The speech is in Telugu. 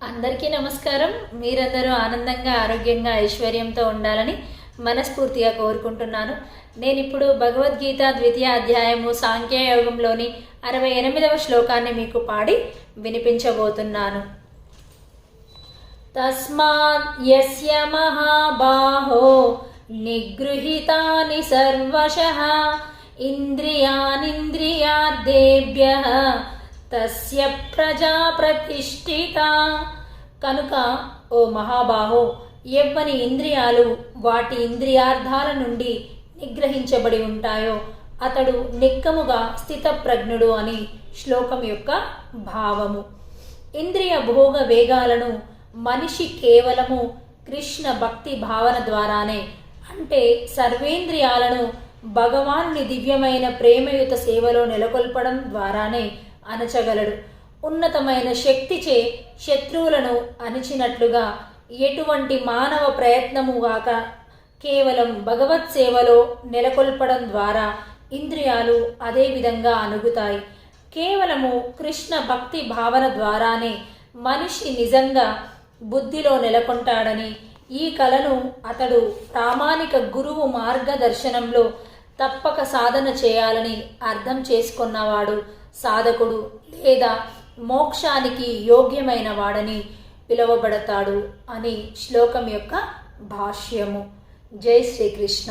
అందరికీ నమస్కారం. మీరందరూ ఆనందంగా, ఆరోగ్యంగా, ఐశ్వర్యంతో ఉండాలని మనస్ఫూర్తిగా కోరుకుంటున్నాను. నేను ఇప్పుడు భగవద్గీత 2వ అధ్యాయము సాంఖ్యయోగంలోని 68వ శ్లోకాన్ని మీకు పాడి వినిపించబోతున్నాను. తస్మాత్ యస్య మహాబాహో నిగృహీతాని సర్వశః ఇంద్రియానింద్రియార్థేభ్యః తస్య ప్రజా ప్రతిష్ఠిత. కనుక ఓ మహాబాహో, ఎవ్వని ఇంద్రియాలు వాటి ఇంద్రియార్థాల నుండి నిగ్రహించబడి ఉంటాయో అతడు నిక్కముగా స్థితప్రజ్ఞుడు అని శ్లోకం యొక్క భావము. ఇంద్రియ భోగ వేగాలను మనిషి కేవలము కృష్ణ భక్తి భావన ద్వారానే, అంటే సర్వేంద్రియాలను భగవానుని దివ్యమైన ప్రేమయుత సేవలో నెలకొల్పడం ద్వారానే అణచగలడు. ఉన్నతమైన శక్తిచే శత్రువులను అణిచినట్లుగా ఎటువంటి మానవ ప్రయత్నము గాక కేవలం భగవత్ సేవలో నెలకొల్పడం ద్వారా ఇంద్రియాలు అదే విధంగా అణుగుతాయి. కేవలము కృష్ణ భక్తి భావన ద్వారానే మనిషి నిజంగా బుద్ధిలో నెలకొంటాడని, ఈ కళను అతడు ప్రామాణిక గురువు మార్గదర్శనంలో తప్పక సాధన చేయాలని అర్థం చేసుకున్నవాడు సాధకుడు లేదా మోక్షానికి యోగ్యమైన వాడని పిలువబడతాడు అని శ్లోకం యొక్క భాష్యము. జై శ్రీకృష్ణ.